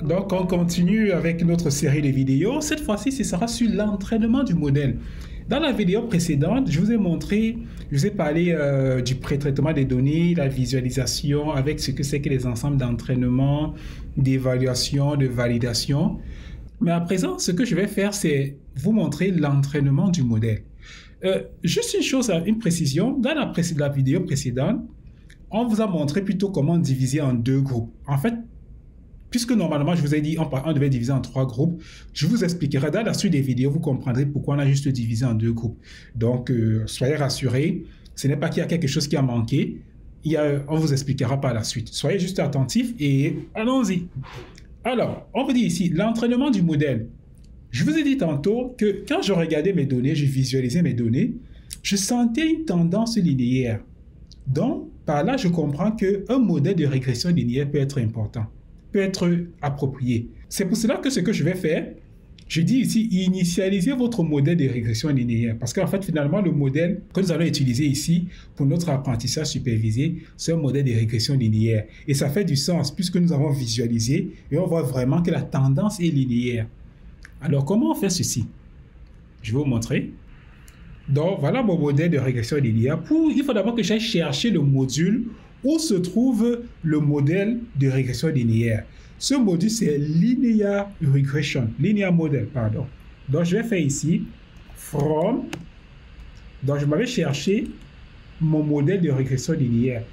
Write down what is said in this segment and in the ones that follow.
Donc, on continue avec notre série de vidéos. Cette fois-ci, ce sera sur l'entraînement du modèle. Dans la vidéo précédente, je vous ai parlé du pré-traitement des données, la visualisation avec ce que c'est que les ensembles d'entraînement, d'évaluation, de validation. Mais à présent, ce que je vais faire, c'est vous montrer l'entraînement du modèle. Juste une chose, une précision. Dans la vidéo précédente, on vous a montré plutôt comment diviser en deux groupes. En fait, puisque normalement, je vous ai dit on devait diviser en 3 groupes, je vous expliquerai dans la suite des vidéos, vous comprendrez pourquoi on a juste divisé en 2 groupes. Donc, soyez rassurés, ce n'est pas qu'il y a quelque chose qui a manqué, on vous expliquera par la suite. Soyez juste attentifs et allons-y. Alors, on vous dit ici, l'entraînement du modèle. Je vous ai dit tantôt que quand je regardais mes données, je visualisais mes données, je sentais une tendance linéaire. Donc, par là, je comprends qu'un modèle de régression linéaire peut être important, peut être approprié. C'est pour cela que ce que je vais faire, je dis ici, initialisez votre modèle de régression linéaire. Parce qu'en fait, finalement, le modèle que nous allons utiliser ici pour notre apprentissage supervisé, c'est un modèle de régression linéaire. Et ça fait du sens puisque nous avons visualisé et on voit vraiment que la tendance est linéaire. Alors, comment on fait ceci? Je vais vous montrer. Donc, voilà mon modèle de régression linéaire. Il faut d'abord que j'aille chercher le module où se trouve le modèle de régression linéaire. Ce module, c'est Linear Regression, Linear Model, pardon. Donc, je vais faire ici, from. Donc, je m'avais cherché mon modèle de régression linéaire.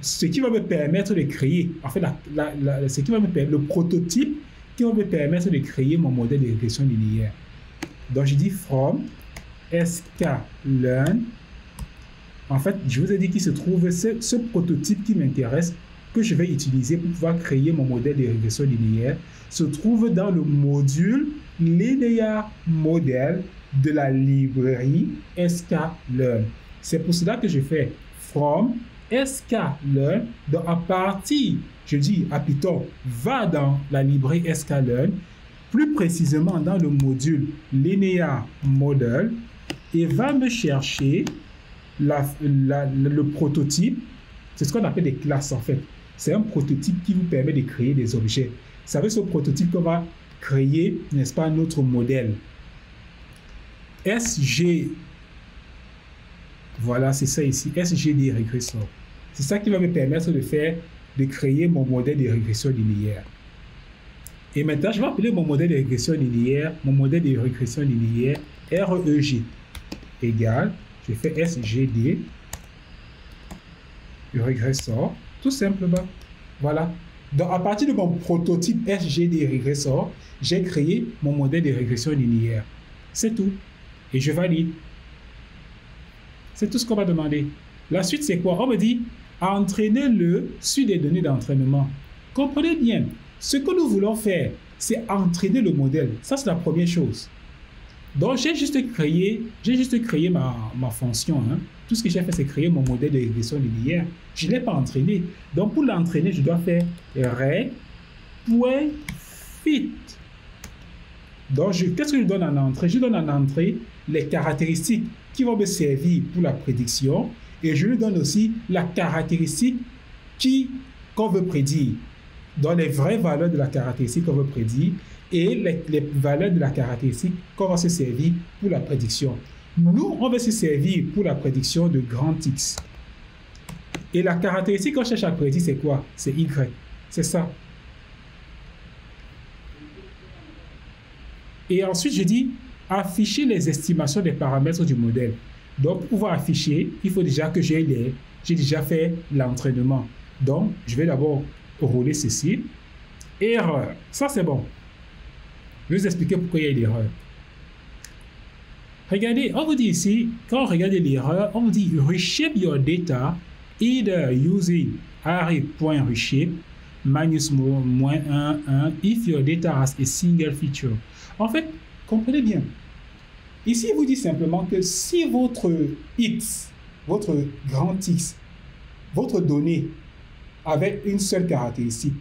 Ce qui va me permettre de créer, en fait, ce qui va me permettre, le prototype qui va me permettre de créer mon modèle de régression linéaire. Donc, je dis from sklearn. En fait, je vous ai dit qu'il se trouve ce prototype qui m'intéresse, que je vais utiliser pour pouvoir créer mon modèle de régression linéaire, se trouve dans le module Linear Model de la librairie sklearn. C'est pour cela que je fais from sklearn. Donc, à partir, je dis à Python, va dans la librairie sklearn, plus précisément dans le module Linear Model, et va me chercher le prototype. C'est ce qu'on appelle des classes en fait. C'est un prototype qui vous permet de créer des objets. C'est avec ce prototype qu'on va créer, n'est-ce pas, notre modèle. SG, voilà, c'est ça ici, SGD régresseur. C'est ça qui va me permettre de créer mon modèle de régression linéaire. Et maintenant, je vais appeler mon modèle de régression linéaire, REG égale, je fais SGD, régresseur, tout simplement. Voilà. Donc, à partir de mon prototype SGD régresseur, j'ai créé mon modèle de régression linéaire. C'est tout. Et je valide. C'est tout ce qu'on va demander. La suite, c'est quoi? On me dit, entraînez-le sur des données d'entraînement. Comprenez bien, ce que nous voulons faire, c'est entraîner le modèle. Ça, c'est la première chose. Donc, j'ai juste créé ma fonction. Hein. Tout ce que j'ai fait, c'est créer mon modèle de régression linéaire. Je ne l'ai pas entraîné. Donc, pour l'entraîner, je dois faire reg.fit. Donc, qu'est-ce que je donne en entrée? Je donne en entrée les caractéristiques qui vont me servir pour la prédiction. Et je lui donne aussi la caractéristique qu'on veut prédire. Donc, les vraies valeurs de la caractéristique qu'on veut prédire et les valeurs de la caractéristique qu'on va se servir pour la prédiction. Nous, on va se servir pour la prédiction de grand X. Et la caractéristique qu'on cherche à prédire, c'est quoi? C'est Y. C'est ça. Et ensuite, je dis afficher les estimations des paramètres du modèle. Donc, pour pouvoir afficher, il faut déjà que j'ai déjà fait l'entraînement. Donc, je vais d'abord rouler ceci. Erreur. Ça, c'est bon. Je vais vous expliquer pourquoi il y a une erreur. Regardez, on vous dit ici, quand on regarde l'erreur, on vous dit reshape your data either using array.reshape -1 if your data has a single feature. En fait, comprenez bien. Ici, il vous dit simplement que si votre X, votre grand X, votre donnée avait une seule caractéristique,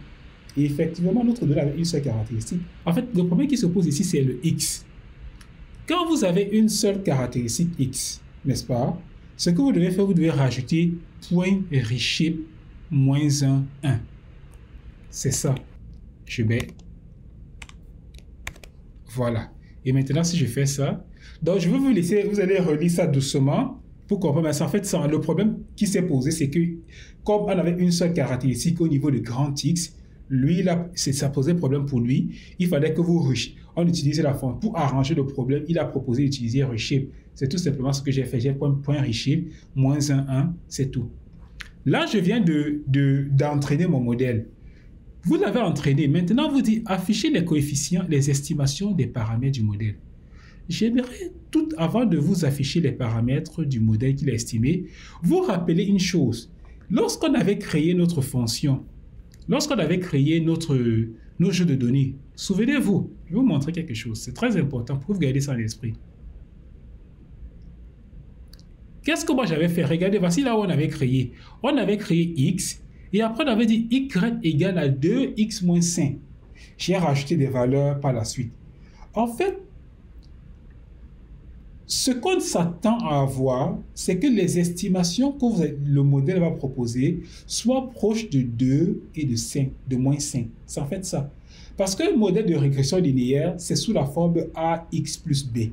et effectivement, notre donnée avait une seule caractéristique. En fait, le problème qui se pose ici, c'est le X. Quand vous avez une seule caractéristique X, n'est-ce pas? Ce que vous devez faire, vous devez rajouter .reshape -1. C'est ça. Je mets Voilà. Et maintenant, si je fais ça, donc je vais vous laisser, vous allez relire ça doucement pour comprendre. Mais en fait, ça, le problème qui s'est posé, c'est que comme on avait une seule caractéristique au niveau de grand X, lui, là, ça posait problème pour lui. Il fallait que on utilise la fonction. Pour arranger le problème, il a proposé d'utiliser reshape. C'est tout simplement ce que j'ai fait. J'ai point reshape, moins 1, 1, c'est tout. Là, je viens d'entraîner mon modèle. Vous l'avez entraîné. Maintenant, vous dites afficher les coefficients, les estimations des paramètres du modèle. J'aimerais, tout avant de vous afficher les paramètres du modèle qu'il a estimé, vous rappeler une chose. Lorsqu'on avait créé notre fonction, lorsqu'on avait créé nos jeux de données, souvenez-vous, je vais vous montrer quelque chose. C'est très important pour que vous gardiez ça en esprit. Qu'est-ce que moi j'avais fait? Regardez, voici là où on avait créé. On avait créé x, et après on avait dit y égale à 2x moins 5. J'ai rajouté des valeurs par la suite. En fait, ce qu'on s'attend à avoir, c'est que les estimations que le modèle va proposer soient proches de 2 et de 5, de moins 5. C'est en fait ça. Parce que le modèle de régression linéaire, c'est sous la forme AX plus B.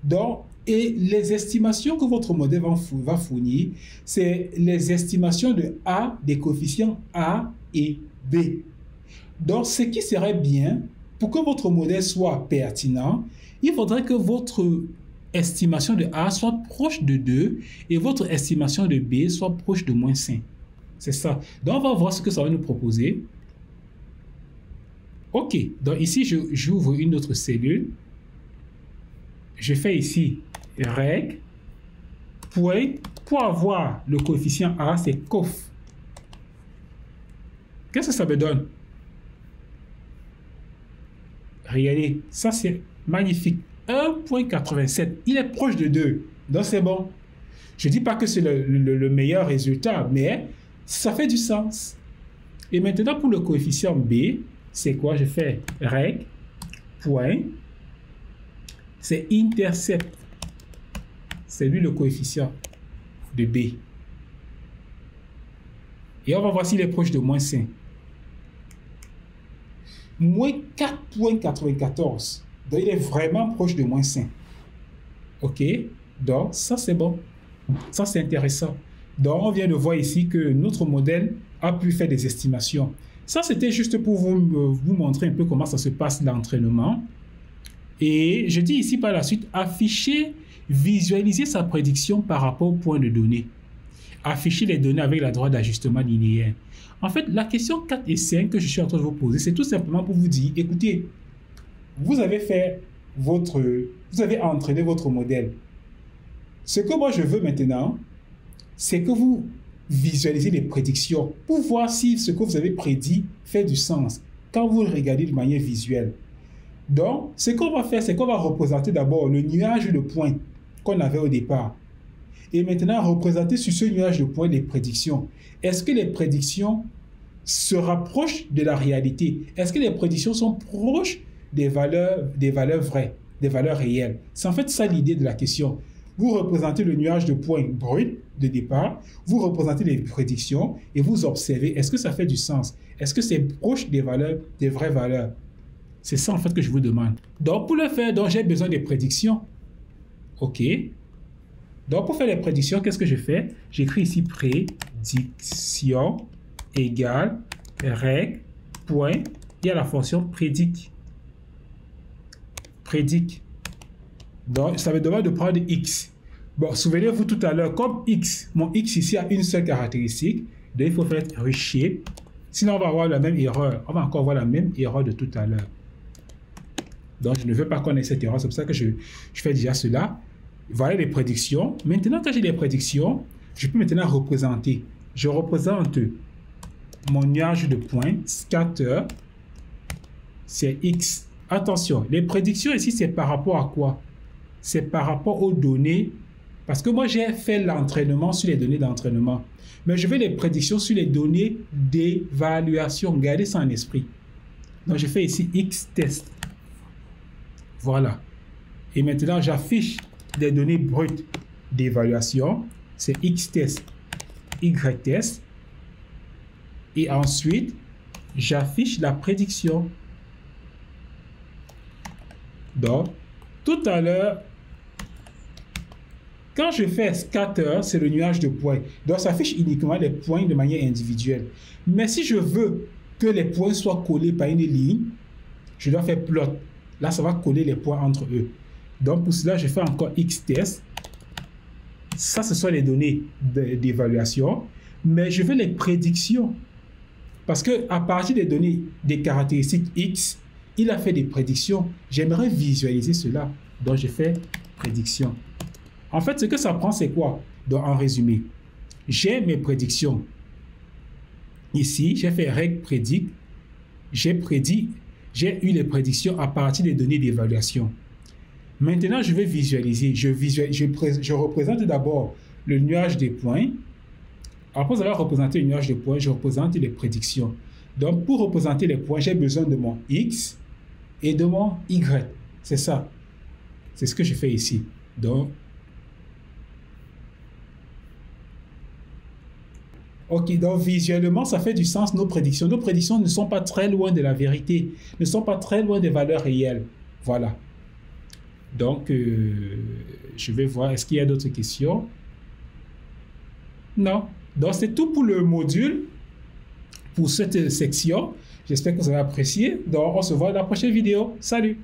Donc, et les estimations que votre modèle va fournir, c'est les estimations de A, des coefficients A et B. Donc, ce qui serait bien, pour que votre modèle soit pertinent, il faudrait que votre estimation de A soit proche de 2 et votre estimation de B soit proche de moins 5. C'est ça. Donc, on va voir ce que ça va nous proposer. OK. Donc, ici, j'ouvre une autre cellule. Je fais ici reg, point, pour avoir le coefficient A, c'est cof. Qu'est-ce que ça me donne? Regardez, ça c'est magnifique. 1,87. Il est proche de 2. Donc c'est bon. Je ne dis pas que c'est le meilleur résultat, mais ça fait du sens. Et maintenant, pour le coefficient B, c'est quoi? Je fais reg, point, c'est intercept. C'est lui le coefficient de B. Et on va voir s'il est proche de moins 5. Moins 4,94. Donc, il est vraiment proche de moins 5. OK? Donc, ça, c'est bon. Ça, c'est intéressant. Donc, on vient de voir ici que notre modèle a pu faire des estimations. Ça, c'était juste pour vous montrer un peu comment ça se passe l'entraînement. Et je dis ici par la suite, afficher, visualiser sa prédiction par rapport au point de données. Afficher les données avec la droite d'ajustement linéaire. En fait, la question 4 et 5 que je suis en train de vous poser, c'est tout simplement pour vous dire, écoutez, vous avez entraîné votre modèle. Ce que moi je veux maintenant, c'est que vous visualisez les prédictions pour voir si ce que vous avez prédit fait du sens quand vous le regardez de manière visuelle. Donc, ce qu'on va faire, c'est qu'on va représenter d'abord le nuage de points qu'on avait au départ. Et maintenant, représenter sur ce nuage de points les prédictions. Est-ce que les prédictions se rapprochent de la réalité? Est-ce que les prédictions sont proches des valeurs vraies, des valeurs réelles? C'est en fait ça l'idée de la question. Vous représentez le nuage de points brut de départ, vous représentez les prédictions et vous observez, est-ce que ça fait du sens? Est-ce que c'est proche des valeurs, des vraies valeurs? C'est ça en fait que je vous demande. Donc pour le faire, j'ai besoin des prédictions. OK. Donc pour faire les prédictions, qu'est-ce que je fais? J'écris ici prédiction égale reg, point, il y a la fonction prédict. Prédict. Donc ça me demande de prendre x. Bon, souvenez-vous tout à l'heure, comme x, mon x ici a une seule caractéristique, donc il faut faire reshape. Sinon on va avoir la même erreur. On va encore avoir la même erreur de tout à l'heure. Donc, je ne veux pas connaître cette erreur. C'est pour ça que je fais déjà cela. Voilà les prédictions. Maintenant, quand j'ai les prédictions, je peux maintenant représenter. Je représente mon nuage de points, scatter, c'est X. Attention, les prédictions ici, c'est par rapport à quoi? C'est par rapport aux données. Parce que moi, j'ai fait l'entraînement sur les données d'entraînement. Mais je fais les prédictions sur les données d'évaluation. Gardez ça en esprit. Donc, je fais ici X test. Voilà. Et maintenant, j'affiche des données brutes d'évaluation. C'est X test, Y test. Et ensuite, j'affiche la prédiction. Donc, tout à l'heure, quand je fais scatter, c'est le nuage de points. Donc, ça affiche uniquement les points de manière individuelle. Mais si je veux que les points soient collés par une ligne, je dois faire plot. Là, ça va coller les points entre eux. Donc, pour cela, je fais encore xtest. Ça, ce sont les données d'évaluation. Mais je veux les prédictions. Parce qu'à partir des données, des caractéristiques X, il a fait des prédictions. J'aimerais visualiser cela. Donc, je fais prédiction. En fait, ce que ça prend, c'est quoi? Donc, en résumé, j'ai mes prédictions. Ici, j'ai fait règle prédict. J'ai eu les prédictions à partir des données d'évaluation. Maintenant, je vais visualiser. Je représente d'abord le nuage des points. Après avoir représenté le nuage des points, je représente les prédictions. Donc, pour représenter les points, j'ai besoin de mon X et de mon Y. C'est ça. C'est ce que je fais ici. Donc, ok, donc visuellement, ça fait du sens, nos prédictions. Nos prédictions ne sont pas très loin de la vérité, ne sont pas très loin des valeurs réelles. Voilà. Donc, je vais voir, est-ce qu'il y a d'autres questions? Non. Donc, c'est tout pour le module, pour cette section. J'espère que vous avez apprécié. Donc, on se voit dans la prochaine vidéo. Salut!